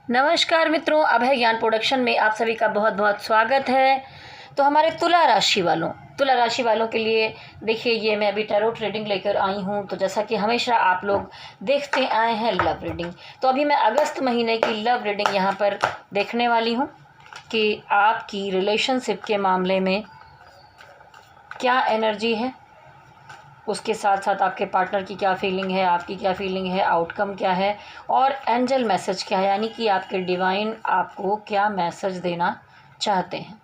नमस्कार मित्रों, अभय ज्ञान प्रोडक्शन में आप सभी का बहुत बहुत स्वागत है। तो हमारे तुला राशि वालों के लिए देखिए, ये मैं अभी टैरोट रीडिंग लेकर आई हूँ। तो जैसा कि हमेशा आप लोग देखते आए हैं लव रीडिंग, तो अभी मैं अगस्त महीने की लव रीडिंग यहाँ पर देखने वाली हूँ कि आपकी रिलेशनशिप के मामले में क्या एनर्जी है, उसके साथ साथ आपके पार्टनर की क्या फीलिंग है, आपकी क्या फीलिंग है, आउटकम क्या है और एंजल मैसेज क्या है, यानी कि आपके डिवाइन आपको क्या मैसेज देना चाहते हैं।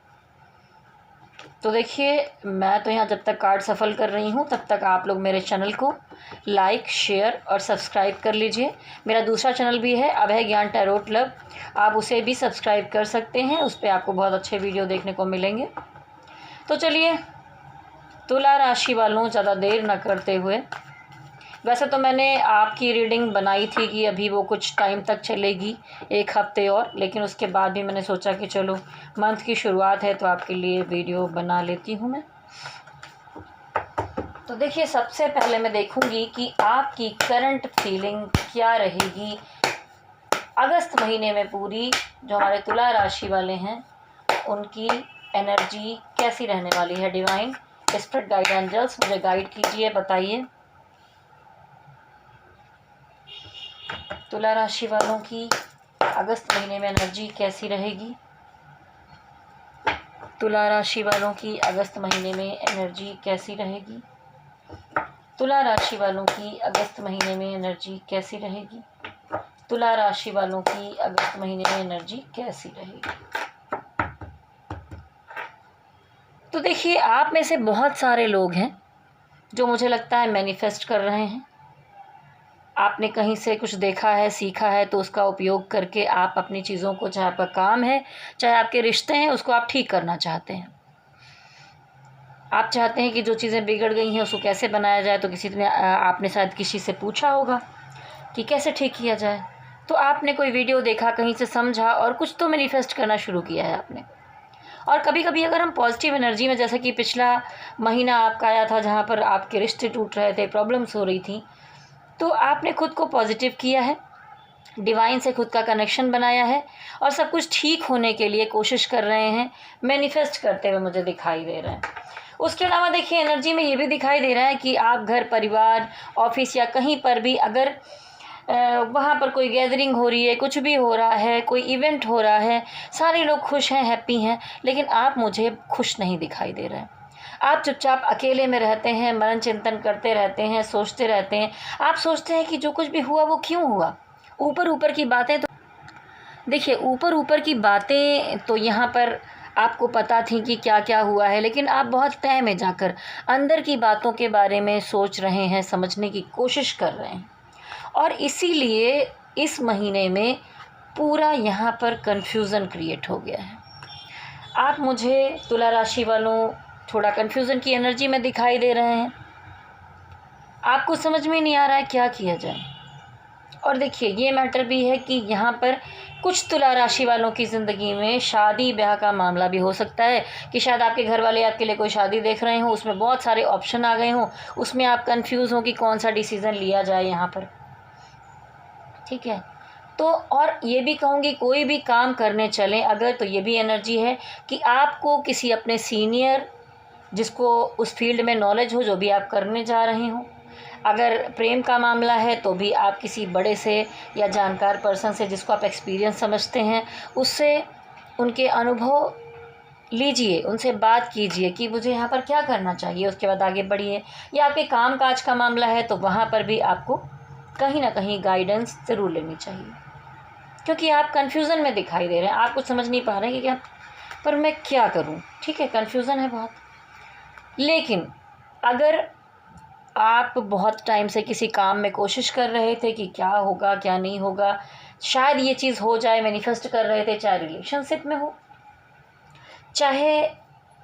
तो देखिए, मैं तो यहाँ जब तक कार्ड सफल कर रही हूँ तब तक आप लोग मेरे चैनल को लाइक, शेयर और सब्सक्राइब कर लीजिए। मेरा दूसरा चैनल भी है अभय ज्ञान टैरोट लव, आप उसे भी सब्सक्राइब कर सकते हैं। उस पर आपको बहुत अच्छे वीडियो देखने को मिलेंगे। तो चलिए, तुला राशि वालों, ज़्यादा देर न करते हुए, वैसे तो मैंने आपकी रीडिंग बनाई थी कि अभी वो कुछ टाइम तक चलेगी, 1 हफ्ते और, लेकिन उसके बाद भी मैंने सोचा कि चलो मंथ की शुरुआत है तो आपके लिए वीडियो बना लेती हूँ मैं। तो देखिए, सबसे पहले मैं देखूँगी कि आपकी करंट फीलिंग क्या रहेगी अगस्त महीने में पूरी। जो हमारे तुला राशि वाले हैं उनकी एनर्जी कैसी रहने वाली है। डिवाइन स्पिरिट गाइड एंजल्स मुझे गाइड कीजिए, बताइए तुला राशि वालों की अगस्त महीने में एनर्जी कैसी रहेगी। तुला राशि वालों की अगस्त महीने में एनर्जी कैसी रहेगी। तुला राशि वालों की अगस्त महीने में एनर्जी कैसी रहेगी। तुला राशि वालों की अगस्त महीने में एनर्जी कैसी रहेगी। तो देखिए, आप में से बहुत सारे लोग हैं जो मुझे लगता है मैनिफेस्ट कर रहे हैं। आपने कहीं से कुछ देखा है, सीखा है, तो उसका उपयोग करके आप अपनी चीज़ों को, चाहे आपका काम है, चाहे आपके रिश्ते हैं, उसको आप ठीक करना चाहते हैं। आप चाहते हैं कि जो चीज़ें बिगड़ गई हैं उसको कैसे बनाया जाए। तो आपने शायद किसी से पूछा होगा कि कैसे ठीक किया जाए। तो आपने कोई वीडियो देखा, कहीं से समझा और कुछ तो मैनिफेस्ट करना शुरू किया है आपने। और कभी कभी अगर हम पॉजिटिव एनर्जी में, जैसे कि पिछला महीना आपका आया था जहाँ पर आपके रिश्ते टूट रहे थे, प्रॉब्लम्स हो रही थी, तो आपने खुद को पॉजिटिव किया है, डिवाइन से खुद का कनेक्शन बनाया है और सब कुछ ठीक होने के लिए कोशिश कर रहे हैं, मैनिफेस्ट करते हुए मुझे दिखाई दे रहे हैं। उसके अलावा देखिए, एनर्जी में ये भी दिखाई दे रहा है कि आप घर परिवार, ऑफिस या कहीं पर भी अगर वहाँ पर कोई गैदरिंग हो रही है, कुछ भी हो रहा है, कोई इवेंट हो रहा है, सारे लोग खुश हैं, हैप्पी हैं, लेकिन आप मुझे खुश नहीं दिखाई दे रहे हैं। आप चुपचाप अकेले में रहते हैं, मनन चिंतन करते रहते हैं, सोचते रहते हैं। आप सोचते हैं कि जो कुछ भी हुआ वो क्यों हुआ। ऊपर ऊपर की बातें तो देखिए, ऊपर ऊपर की बातें तो यहाँ पर आपको पता थी कि क्या क्या हुआ है, लेकिन आप बहुत तह में जाकर अंदर की बातों के बारे में सोच रहे हैं, समझने की कोशिश कर रहे हैं। और इसीलिए इस महीने में पूरा यहाँ पर कन्फ्यूज़न क्रिएट हो गया है। आप मुझे तुला राशि वालों थोड़ा कन्फ्यूज़न की एनर्जी में दिखाई दे रहे हैं। आपको समझ में नहीं आ रहा है क्या किया जाए। और देखिए, ये मैटर भी है कि यहाँ पर कुछ तुला राशि वालों की ज़िंदगी में शादी ब्याह का मामला भी हो सकता है कि शायद आपके घर वाले आपके लिए कोई शादी देख रहे हों, उसमें बहुत सारे ऑप्शन आ गए हों, उसमें आप कंफ्यूज हों कि कौन सा डिसीज़न लिया जाए यहाँ पर। ठीक है, तो और ये भी कहूँगी, कोई भी काम करने चलें अगर, तो ये भी एनर्जी है कि आपको किसी अपने सीनियर, जिसको उस फील्ड में नॉलेज हो, जो भी आप करने जा रहे हो, अगर प्रेम का मामला है तो भी आप किसी बड़े से या जानकार पर्सन से, जिसको आप एक्सपीरियंस समझते हैं, उससे उनके अनुभव लीजिए, उनसे बात कीजिए कि मुझे यहाँ पर क्या करना चाहिए, उसके बाद आगे बढ़िए। या आपके काम काज का मामला है तो वहाँ पर भी आपको कहीं ना कहीं गाइडेंस ज़रूर लेनी चाहिए, क्योंकि आप कन्फ्यूज़न में दिखाई दे रहे हैं। आप कुछ समझ नहीं पा रहे हैं कि क्या, पर मैं क्या करूँ। ठीक है, कन्फ्यूज़न है बहुत। लेकिन अगर आप बहुत टाइम से किसी काम में कोशिश कर रहे थे कि क्या होगा क्या नहीं होगा, शायद ये चीज़ हो जाए, मैनिफेस्ट कर रहे थे, चाहे रिलेशनशिप में हो, चाहे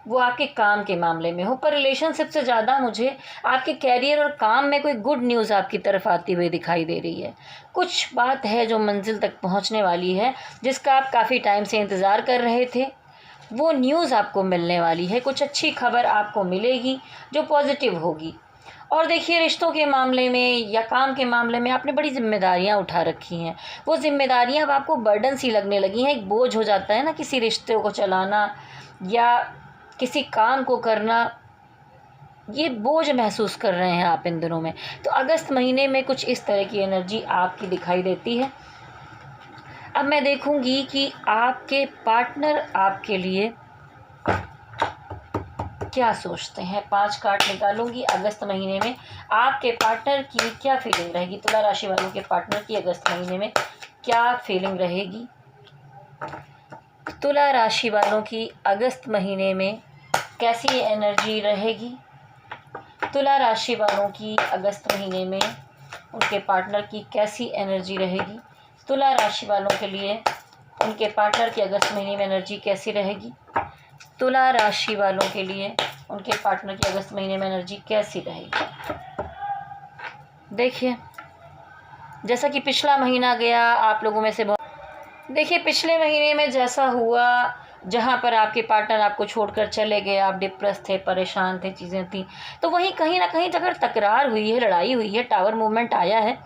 वो आपके काम के मामले में हो, पर रिलेशनशिप से ज़्यादा मुझे आपके कैरियर और काम में कोई गुड न्यूज़ आपकी तरफ आती हुई दिखाई दे रही है। कुछ बात है जो मंजिल तक पहुंचने वाली है, जिसका आप काफ़ी टाइम से इंतज़ार कर रहे थे, वो न्यूज़ आपको मिलने वाली है। कुछ अच्छी खबर आपको मिलेगी जो पॉजिटिव होगी। और देखिए रिश्तों के मामले में या काम के मामले में आपने बड़ी जिम्मेदारियां उठा रखी हैं। वो जिम्मेदारियां अब आपको बर्डन सी लगने लगी हैं, एक बोझ हो जाता है ना किसी रिश्ते को चलाना या किसी काम को करना, ये बोझ महसूस कर रहे हैं आप इन दिनों में। तो अगस्त महीने में कुछ इस तरह की एनर्जी आपकी दिखाई देती है। अब मैं देखूंगी कि आपके पार्टनर आपके लिए क्या सोचते हैं। 5 कार्ड निकालूंगी। अगस्त महीने में आपके पार्टनर की क्या फीलिंग रहेगी, तुला राशि वालों के पार्टनर की अगस्त महीने में क्या फीलिंग रहेगी। तुला राशि वालों की अगस्त महीने में कैसी एनर्जी रहेगी। तुला राशि वालों की अगस्त महीने में उनके पार्टनर की कैसी एनर्जी रहेगी। तुला राशि वालों के लिए उनके पार्टनर की अगस्त महीने में एनर्जी कैसी रहेगी। तुला राशि वालों के लिए उनके पार्टनर की अगस्त महीने में एनर्जी कैसी रहेगी। देखिए जैसा कि पिछला महीना गया आप लोगों में से देखिए पिछले महीने में जैसा हुआ, जहाँ पर आपके पार्टनर आपको छोड़कर चले गए, आप डिप्रेस थे, परेशान थे, चीज़ें थी, तो वहीं कहीं ना कहीं अगर तकरार हुई है, लड़ाई हुई है, टावर मूवमेंट आया है,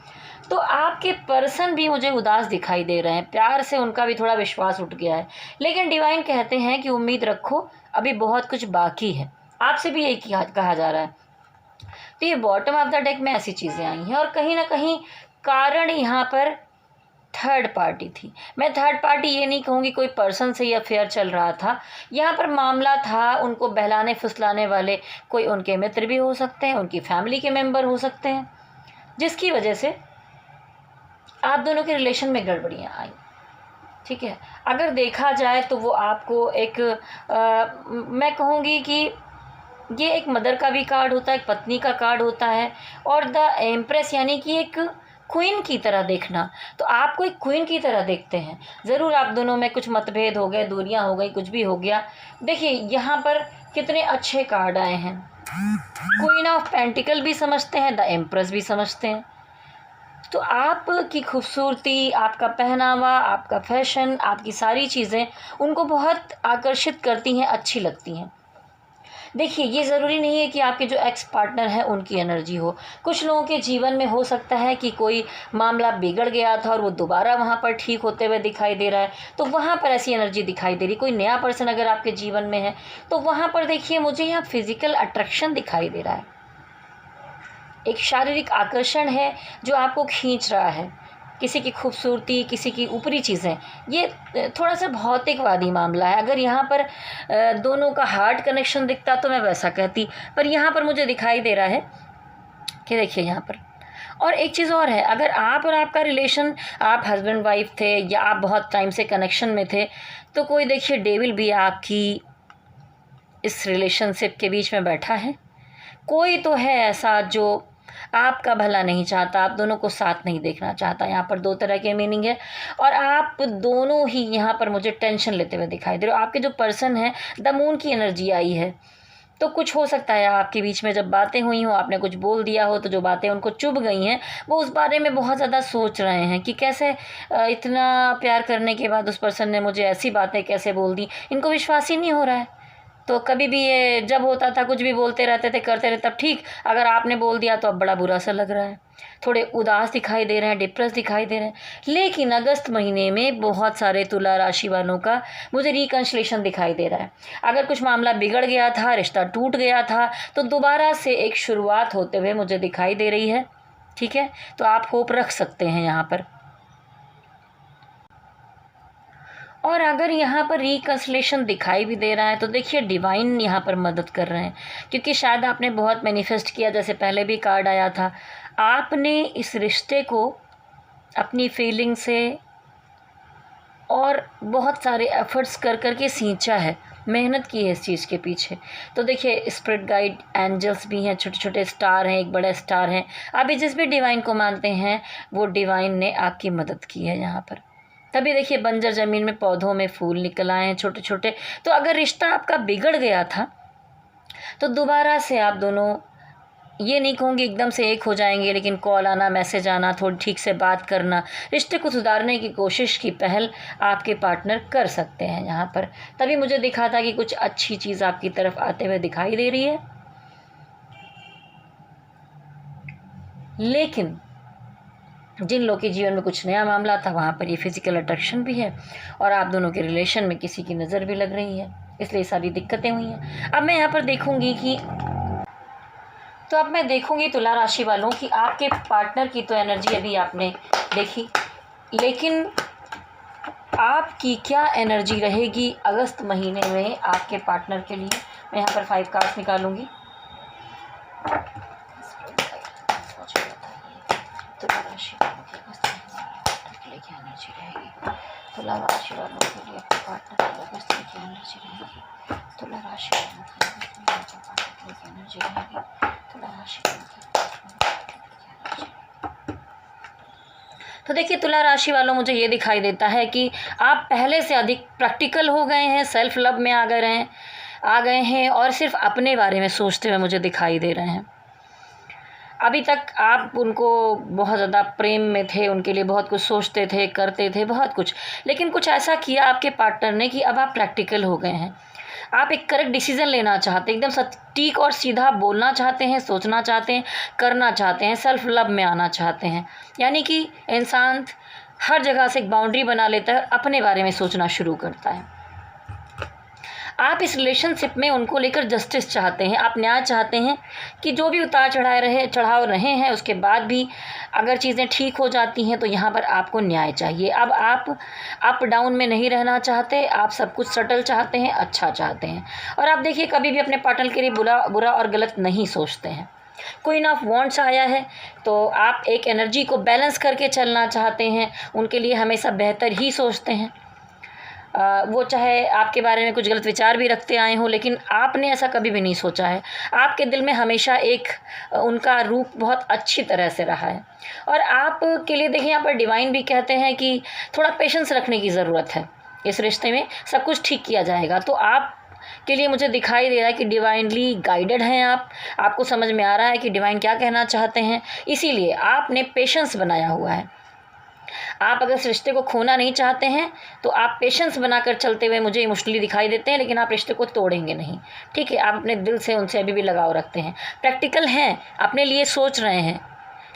तो आपके पर्सन भी मुझे उदास दिखाई दे रहे हैं। प्यार से उनका भी थोड़ा विश्वास उठ गया है। लेकिन डिवाइन कहते हैं कि उम्मीद रखो, अभी बहुत कुछ बाकी है। आपसे भी यही कहा जा रहा है। तो ये बॉटम ऑफ द डेक में ऐसी चीज़ें आई हैं और कहीं ना कहीं कारण यहाँ पर थर्ड पार्टी थी। मैं थर्ड पार्टी ये नहीं कहूँगी कोई पर्सन से ये अफेयर चल रहा था। यहाँ पर मामला था उनको बहलाने फुसलाने वाले कोई उनके मित्र भी हो सकते हैं, उनकी फैमिली के मेंबर हो सकते हैं, जिसकी वजह से आप दोनों के रिलेशन में गड़बड़ियाँ आई। ठीक है, अगर देखा जाए तो वो आपको एक मैं कहूँगी कि ये एक मदर का भी कार्ड होता है, एक पत्नी का कार्ड होता है, और द एम्प्रेस यानी कि एक क्वीन की तरह देखना। तो आपको एक क्वीन की तरह देखते हैं। ज़रूर आप दोनों में कुछ मतभेद हो गए, दूरियां हो गई, कुछ भी हो गया। देखिए यहाँ पर कितने अच्छे कार्ड आए हैं। क्वीन ऑफ पेंटिकल भी समझते हैं, द एम्प्रेस भी समझते हैं। तो आपकी खूबसूरती, आपका पहनावा, आपका फैशन, आपकी सारी चीज़ें उनको बहुत आकर्षित करती हैं, अच्छी लगती हैं। देखिए ये ज़रूरी नहीं है कि आपके जो एक्स पार्टनर है उनकी एनर्जी हो। कुछ लोगों के जीवन में हो सकता है कि कोई मामला बिगड़ गया था और वो दोबारा वहाँ पर ठीक होते हुए दिखाई दे रहा है, तो वहाँ पर ऐसी एनर्जी दिखाई दे रही। कोई नया पर्सन अगर आपके जीवन में है तो वहाँ पर देखिए मुझे यहाँ फिज़िकल अट्रैक्शन दिखाई दे रहा है। एक शारीरिक आकर्षण है जो आपको खींच रहा है, किसी की खूबसूरती, किसी की ऊपरी चीज़ें। ये थोड़ा सा भौतिकवादी मामला है। अगर यहाँ पर दोनों का हार्ट कनेक्शन दिखता तो मैं वैसा कहती, पर यहाँ पर मुझे दिखाई दे रहा है कि देखिए यहाँ पर। और एक चीज़ और है, अगर आप और आपका रिलेशन, आप हस्बैंड वाइफ थे या आप बहुत टाइम से कनेक्शन में थे, तो कोई देखिए डेविल भी आपकी इस रिलेशनशिप के बीच में बैठा है। कोई तो है ऐसा जो आपका भला नहीं चाहता, आप दोनों को साथ नहीं देखना चाहता। यहाँ पर 2 तरह के मीनिंग है और आप दोनों ही यहाँ पर मुझे टेंशन लेते हुए दिखाई दे रहे हो। आपके जो पर्सन है, द मून की एनर्जी आई है, तो कुछ हो सकता है आपके बीच में जब बातें हुई हो, आपने कुछ बोल दिया हो, तो जो बातें उनको चुभ गई हैं वो उस बारे में बहुत ज़्यादा सोच रहे हैं कि कैसे इतना प्यार करने के बाद उस पर्सन ने मुझे ऐसी बातें कैसे बोल दी। इनको विश्वास ही नहीं हो रहा है। तो कभी भी ये जब होता था कुछ भी बोलते रहते थे, करते रहते, तब ठीक, अगर आपने बोल दिया तो अब बड़ा बुरा सा लग रहा है। थोड़े उदास दिखाई दे रहे हैं, डिप्रेस दिखाई दे रहे हैं। लेकिन अगस्त महीने में बहुत सारे तुला राशि वालों का मुझे रिकन्सिलेशन दिखाई दे रहा है। अगर कुछ मामला बिगड़ गया था, रिश्ता टूट गया था, तो दोबारा से एक शुरुआत होते हुए मुझे दिखाई दे रही है। ठीक है, तो आप होप रख सकते हैं यहाँ पर। और अगर यहाँ पर रिकन्सिलेशन दिखाई भी दे रहा है तो देखिए डिवाइन यहाँ पर मदद कर रहे हैं, क्योंकि शायद आपने बहुत मैनिफेस्ट किया, जैसे पहले भी कार्ड आया था। आपने इस रिश्ते को अपनी फीलिंग से और बहुत सारे एफर्ट्स कर कर के सींचा है, मेहनत की है इस चीज़ के पीछे। तो देखिए स्पिरिट गाइड एंजल्स भी हैं, छोटे छोटे स्टार हैं, एक बड़ा स्टार है। अभी जिस भी डिवाइन को मानते हैं वो डिवाइन ने आपकी मदद की है यहाँ पर। तभी देखिए बंजर ज़मीन में पौधों में फूल निकल आए हैं छोटे छोटे। तो अगर रिश्ता आपका बिगड़ गया था तो दोबारा से आप दोनों, ये नहीं कहूँगी एकदम से एक हो जाएंगे, लेकिन कॉल आना, मैसेज आना, थोड़ी ठीक से बात करना, रिश्ते को सुधारने की कोशिश की पहल आपके पार्टनर कर सकते हैं यहाँ पर। तभी मुझे दिखा था कि कुछ अच्छी चीज़ आपकी तरफ आते हुए दिखाई दे रही है। लेकिन जिन लोग के जीवन में कुछ नया मामला था वहाँ पर ये फिजिकल अट्रैक्शन भी है और आप दोनों के रिलेशन में किसी की नज़र भी लग रही है, इसलिए सारी दिक्कतें हुई हैं। अब मैं यहाँ पर देखूँगी कि अब मैं देखूँगी तुला राशि वालों की आपके पार्टनर की तो एनर्जी अभी आपने देखी, लेकिन आपकी क्या एनर्जी रहेगी अगस्त महीने में आपके पार्टनर के लिए। मैं यहाँ पर 5 कार्ड्स निकालूंगी। तुला राशि वालों की अगस्त महीने के लिए क्या एनर्जी रहेगी। तुला राशि वालों के लिए आपके पार्टनर की अगस्त में क्या एनर्जी रहेगी। तुला राशि वालों की अगस्त में आपके पार्टनर के लिए क्या एनर्जी रहेगी। तुला राशि वालों की तो देखिए तुला राशि वालों, मुझे ये दिखाई देता है कि आप पहले से अधिक प्रैक्टिकल हो गए हैं, सेल्फ लव में आ गए हैं और सिर्फ अपने बारे में सोचते हुए मुझे दिखाई दे रहे हैं। अभी तक आप उनको बहुत ज़्यादा प्रेम में थे, उनके लिए बहुत कुछ सोचते थे, करते थे बहुत कुछ, लेकिन कुछ ऐसा किया आपके पार्टनर ने कि अब आप प्रैक्टिकल हो गए हैं। आप एक करेक्ट डिसीजन लेना चाहते हैं, एकदम सटीक और सीधा बोलना चाहते हैं, सोचना चाहते हैं, करना चाहते हैं, सेल्फ लव में आना चाहते हैं। यानी कि इंसान हर जगह से एक बाउंड्री बना लेता है, अपने बारे में सोचना शुरू करता है। आप इस रिलेशनशिप में उनको लेकर जस्टिस चाहते हैं, आप न्याय चाहते हैं कि जो भी उतार चढ़ाव रहे हैं उसके बाद भी अगर चीज़ें ठीक हो जाती हैं तो यहाँ पर आपको न्याय चाहिए। अब आप अप डाउन में नहीं रहना चाहते, आप सब कुछ सटल चाहते हैं, अच्छा चाहते हैं। और आप देखिए कभी भी अपने पार्टनर के लिए बुरा और गलत नहीं सोचते हैं। क्वीन ऑफ वॉन्ड्स आया है तो आप एक एनर्जी को बैलेंस करके चलना चाहते हैं, उनके लिए हमेशा बेहतर ही सोचते हैं। वो चाहे आपके बारे में कुछ गलत विचार भी रखते आए हों, लेकिन आपने ऐसा कभी भी नहीं सोचा है। आपके दिल में हमेशा एक उनका रूप बहुत अच्छी तरह से रहा है। और आपके लिए देखिए यहाँ पर डिवाइन भी कहते हैं कि थोड़ा पेशेंस रखने की ज़रूरत है, इस रिश्ते में सब कुछ ठीक किया जाएगा। तो आप के लिए मुझे दिखाई दे रहा है कि डिवाइनली गाइडेड हैं आप, आपको समझ में आ रहा है कि डिवाइन क्या कहना चाहते हैं, इसीलिए आपने पेशेंस बनाया हुआ है। आप अगर इस रिश्ते को खोना नहीं चाहते हैं तो आप पेशेंस बनाकर चलते हुए मुझे इमोशनली दिखाई देते हैं, लेकिन आप रिश्ते को तोड़ेंगे नहीं। ठीक है, आप अपने दिल से उनसे अभी भी लगाव रखते हैं, प्रैक्टिकल हैं, अपने लिए सोच रहे हैं,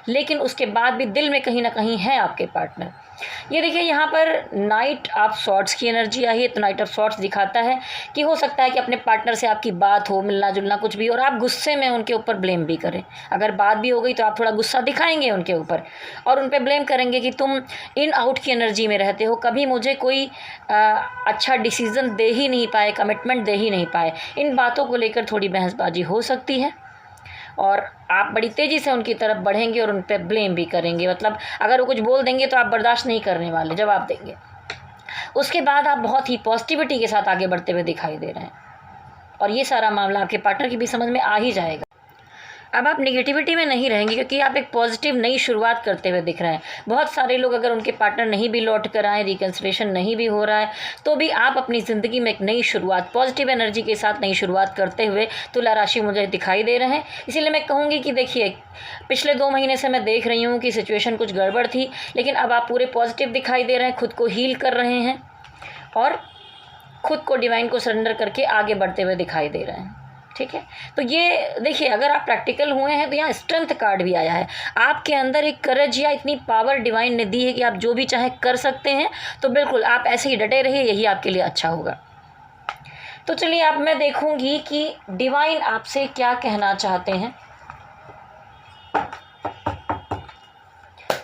लेकिन उसके बाद भी दिल में कहीं ना कहीं है आपके पार्टनर। ये देखिए यहाँ पर नाइट ऑफ सॉर्ट्स की एनर्जी आई है। तो नाइट ऑफ सॉर्ट्स दिखाता है कि हो सकता है कि अपने पार्टनर से आपकी बात हो, मिलना जुलना कुछ भी, और आप गुस्से में उनके ऊपर ब्लेम भी करें। अगर बात भी हो गई तो आप थोड़ा गुस्सा दिखाएंगे उनके ऊपर और उन पर ब्लेम करेंगे कि तुम इन आउट की एनर्जी में रहते हो, कभी मुझे कोई अच्छा डिसीज़न दे ही नहीं पाए, कमिटमेंट दे ही नहीं पाए। इन बातों को लेकर थोड़ी बहसबाजी हो सकती है और आप बड़ी तेज़ी से उनकी तरफ बढ़ेंगे और उन पर ब्लेम भी करेंगे। मतलब अगर वो कुछ बोल देंगे तो आप बर्दाश्त नहीं करने वाले, जवाब देंगे। उसके बाद आप बहुत ही पॉजिटिविटी के साथ आगे बढ़ते हुए दिखाई दे रहे हैं और ये सारा मामला आपके पार्टनर की भी समझ में आ ही जाएगा। अब आप नेगेटिविटी में नहीं रहेंगे क्योंकि आप एक पॉजिटिव नई शुरुआत करते हुए दिख रहे हैं। बहुत सारे लोग अगर उनके पार्टनर नहीं भी लौट कर आए, रिकन्सिलिएशन नहीं भी हो रहा है, तो भी आप अपनी ज़िंदगी में एक नई शुरुआत, पॉजिटिव एनर्जी के साथ नई शुरुआत करते हुए तुला राशि मुझे दिखाई दे रहे हैं। इसीलिए मैं कहूँगी कि देखिए पिछले 2 महीने से मैं देख रही हूँ कि सिचुएशन कुछ गड़बड़ थी, लेकिन अब आप पूरे पॉजिटिव दिखाई दे रहे हैं, खुद को हील कर रहे हैं और खुद को डिवाइन को सरेंडर करके आगे बढ़ते हुए दिखाई दे रहे हैं। ठीक है, तो ये देखिए अगर आप प्रैक्टिकल हुए हैं तो यहाँ स्ट्रेंथ कार्ड भी आया है। आपके अंदर एक करेज या इतनी पावर डिवाइन ने दी है कि आप जो भी चाहे कर सकते हैं। तो बिल्कुल आप ऐसे ही डटे रहिए, यही आपके लिए अच्छा होगा। तो चलिए अब मैं देखूंगी कि डिवाइन आपसे क्या कहना चाहते हैं,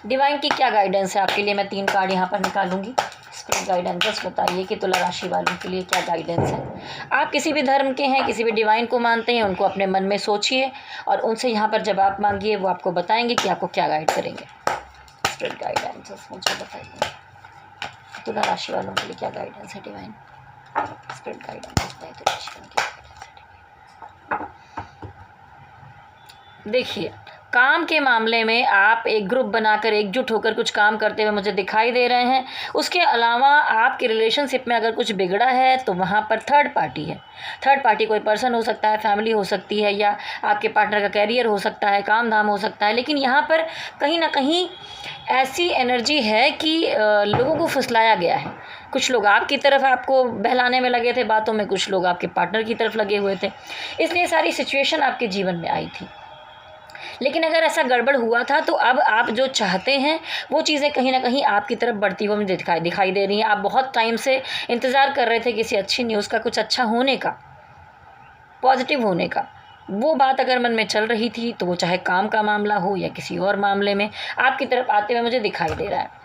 डिवाइन की क्या गाइडेंस है आपके लिए। मैं 3 कार्ड यहाँ पर निकालूंगी। स्पिरिट गाइडेंस बस बताइए कि तुला राशि वालों के लिए क्या गाइडेंस है। आप किसी भी धर्म के हैं, किसी भी डिवाइन को मानते हैं, उनको अपने मन में सोचिए और उनसे यहाँ पर जवाब मांगिए, वो आपको बताएंगे कि आपको क्या गाइड करेंगे। स्पिरिट गाइडेंस मुझे बताइए तुला राशि वालों के लिए क्या गाइडेंस है डिवाइन। स्पिरिट गाइडेंस बताइए तुला राशि वालों की गाइडेंस। देखिए काम के मामले में आप एक ग्रुप बनाकर एकजुट होकर कुछ काम करते हुए मुझे दिखाई दे रहे हैं। उसके अलावा आपके रिलेशनशिप में अगर कुछ बिगड़ा है तो वहाँ पर थर्ड पार्टी है। थर्ड पार्टी कोई पर्सन हो सकता है, फैमिली हो सकती है, या आपके पार्टनर का कैरियर हो सकता है, काम धाम हो सकता है। लेकिन यहाँ पर कहीं ना कहीं ऐसी एनर्जी है कि लोगों को फुसलाया गया है। कुछ लोग आपकी तरफ आपको बहलाने में लगे थे बातों में, कुछ लोग आपके पार्टनर की तरफ लगे हुए थे, इसलिए सारी सिचुएशन आपके जीवन में आई थी। लेकिन अगर ऐसा गड़बड़ हुआ था तो अब आप जो चाहते हैं वो चीज़ें कहीं ना कहीं आपकी तरफ बढ़ती हुई मुझे दिखाई दे रही हैं। आप बहुत टाइम से इंतज़ार कर रहे थे किसी अच्छी न्यूज़ का, कुछ अच्छा होने का, पॉजिटिव होने का। वो बात अगर मन में चल रही थी तो वो चाहे काम का मामला हो या किसी और मामले में, आपकी तरफ आते हुए मुझे दिखाई दे रहा है।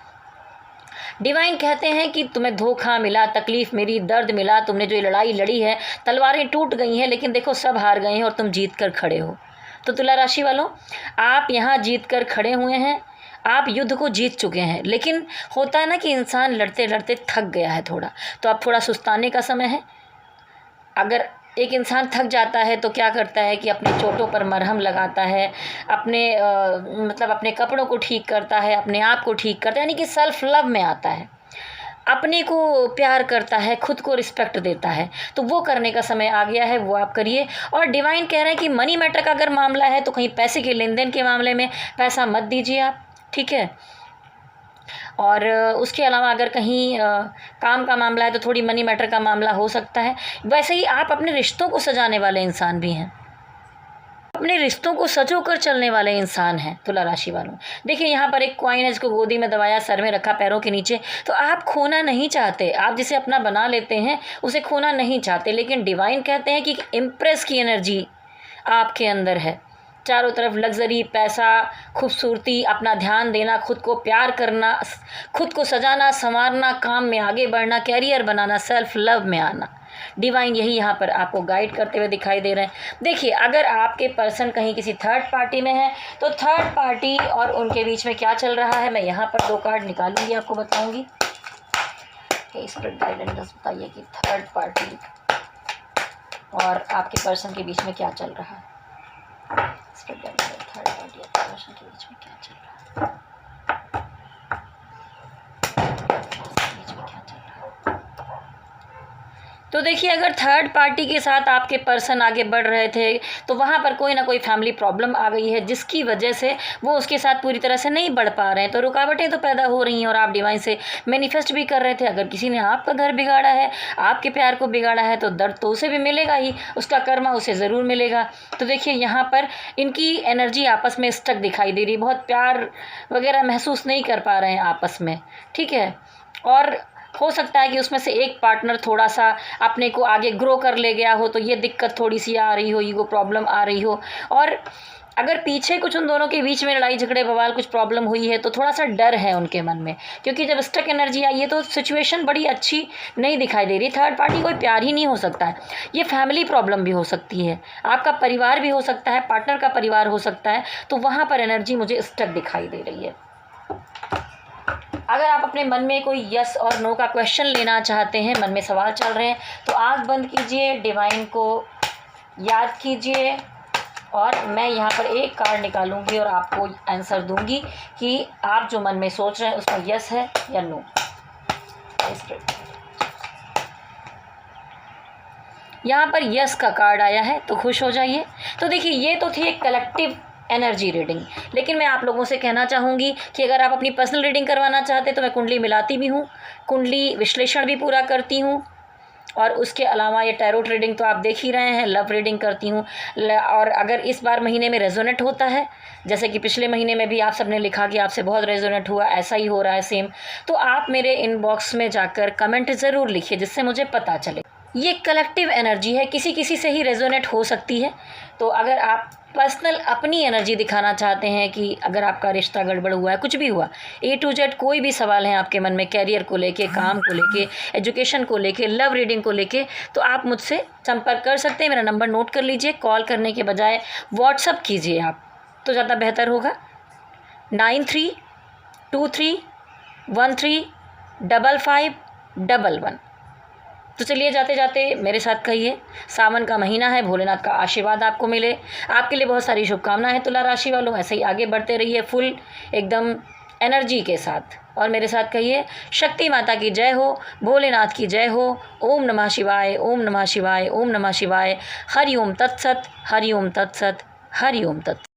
डिवाइन कहते हैं कि तुम्हें धोखा मिला, तकलीफ़ मिली, दर्द मिला, तुमने जो ये लड़ाई लड़ी है, तलवारें टूट गई हैं, लेकिन देखो सब हार गए हैं और तुम जीत कर खड़े हो। तो तुला राशि वालों, आप यहाँ जीत कर खड़े हुए हैं, आप युद्ध को जीत चुके हैं। लेकिन होता है ना कि इंसान लड़ते लड़ते थक गया है थोड़ा, तो अब थोड़ा सुस्ताने का समय है। अगर एक इंसान थक जाता है तो क्या करता है कि अपने चोटों पर मरहम लगाता है, अपने मतलब अपने कपड़ों को ठीक करता है, अपने आप को ठीक करता है, यानी कि सेल्फ लव में आता है, अपने को प्यार करता है, खुद को रिस्पेक्ट देता है। तो वो करने का समय आ गया है, वो आप करिए। और डिवाइन कह रहे हैं कि मनी मैटर का अगर मामला है तो कहीं पैसे के लेन देन के मामले में पैसा मत दीजिए आप, ठीक है। और उसके अलावा अगर कहीं काम का मामला है तो थोड़ी मनी मैटर का मामला हो सकता है। वैसे ही आप अपने रिश्तों को सजाने वाले इंसान भी हैं, अपने रिश्तों को सजो कर चलने वाले इंसान हैं तुला राशि वालों। देखिए यहाँ पर एक कॉइन है जिसको गोदी में दबाया, सर में रखा, पैरों के नीचे। तो आप खोना नहीं चाहते, आप जिसे अपना बना लेते हैं उसे खोना नहीं चाहते। लेकिन डिवाइन कहते हैं कि इम्प्रेस की एनर्जी आपके अंदर है। चारों तरफ लग्जरी, पैसा, खूबसूरती, अपना ध्यान देना, खुद को प्यार करना, खुद को सजाना संवारना, काम में आगे बढ़ना, कैरियर बनाना, सेल्फ लव में आना। डिवाइन यही यहाँ पर आपको गाइड करते हुए दिखाई दे रहे हैं। देखिए अगर आपके पर्सन कहीं किसी थर्ड पार्टी में है तो थर्ड पार्टी और उनके बीच में क्या चल रहा है, मैं यहाँ पर 2 कार्ड निकालूंगी, आपको बताऊंगी। स्पिरिट गाइडेंस बताइए कि थर्ड पार्टी और आपके पर्सन के बीच में क्या चल रहा है। स्पिरिट गाइडेंस, थर्ड पार्टी और पर्सन के बीच में क्या चल रहा है, तो देखिए अगर थर्ड पार्टी के साथ आपके पर्सन आगे बढ़ रहे थे तो वहाँ पर कोई ना कोई फैमिली प्रॉब्लम आ गई है जिसकी वजह से वो उसके साथ पूरी तरह से नहीं बढ़ पा रहे हैं। तो रुकावटें तो पैदा हो रही हैं और आप डिवाइन से मैनिफेस्ट भी कर रहे थे। अगर किसी ने आपका घर बिगाड़ा है, आपके प्यार को बिगाड़ा है, तो दर्द तो उसे भी मिलेगा ही, उसका कर्मा उसे ज़रूर मिलेगा। तो देखिए यहाँ पर इनकी एनर्जी आपस में स्टक दिखाई दे रही, बहुत प्यार वगैरह महसूस नहीं कर पा रहे हैं आपस में, ठीक है। और हो सकता है कि उसमें से एक पार्टनर थोड़ा सा अपने को आगे ग्रो कर ले गया हो, तो ये दिक्कत थोड़ी सी आ रही हो, ईगो प्रॉब्लम आ रही हो। और अगर पीछे कुछ उन दोनों के बीच में लड़ाई झगड़े बवाल कुछ प्रॉब्लम हुई है तो थोड़ा सा डर है उनके मन में, क्योंकि जब स्टक एनर्जी आई है तो सिचुएशन बड़ी अच्छी नहीं दिखाई दे रही। थर्ड पार्टी कोई प्यार ही नहीं हो सकता है, ये फैमिली प्रॉब्लम भी हो सकती है, आपका परिवार भी हो सकता है, पार्टनर का परिवार हो सकता है। तो वहाँ पर एनर्जी मुझे स्टक दिखाई दे रही है। अगर आप अपने मन में कोई यस और नो का क्वेश्चन लेना चाहते हैं, मन में सवाल चल रहे हैं, तो आँख बंद कीजिए, डिवाइन को याद कीजिए और मैं यहाँ पर एक कार्ड निकालूंगी और आपको आंसर दूंगी कि आप जो मन में सोच रहे हैं उसमें यस है या नो। यहाँ पर यस का कार्ड आया है तो खुश हो जाइए। तो देखिए ये तो थी एक कलेक्टिव एनर्जी रीडिंग, लेकिन मैं आप लोगों से कहना चाहूँगी कि अगर आप अपनी पर्सनल रीडिंग करवाना चाहते तो मैं कुंडली मिलाती भी हूँ, कुंडली विश्लेषण भी पूरा करती हूँ, और उसके अलावा ये टैरोट रीडिंग तो आप देख ही रहे हैं, लव रीडिंग करती हूँ। और अगर इस बार महीने में रेजोनेट होता है, जैसे कि पिछले महीने में भी आप सबने लिखा कि आपसे बहुत रेजोनेट हुआ, ऐसा ही हो रहा है सेम, तो आप मेरे इनबॉक्स में जाकर कमेंट ज़रूर लिखिए जिससे मुझे पता चले। ये कलेक्टिव एनर्जी है, किसी किसी से ही रेजोनेट हो सकती है। तो अगर आप पर्सनल अपनी एनर्जी दिखाना चाहते हैं कि अगर आपका रिश्ता गड़बड़ हुआ है, कुछ भी हुआ, A to Z कोई भी सवाल है आपके मन में, कैरियर को लेके, काम को लेके, एजुकेशन को लेके, लव रीडिंग को लेके, तो आप मुझसे संपर्क कर सकते हैं। मेरा नंबर नोट कर लीजिए, कॉल करने के बजाय व्हाट्सअप कीजिए आप तो ज़्यादा बेहतर होगा। 9323135511। तो चलिए जाते जाते मेरे साथ कहिए, सावन का महीना है, भोलेनाथ का आशीर्वाद आपको मिले। आपके लिए बहुत सारी शुभकामनाएं हैं तुला राशि वालों, ऐसे ही आगे बढ़ते रहिए फुल एकदम एनर्जी के साथ। और मेरे साथ कहिए, शक्ति माता की जय हो, भोलेनाथ की जय हो। ओम नमः शिवाय, ओम नमः शिवाय, ओम नमः शिवाय। हरि ओम तत्सत, हरि ओम तत्सत, हरि ओम तत्सत।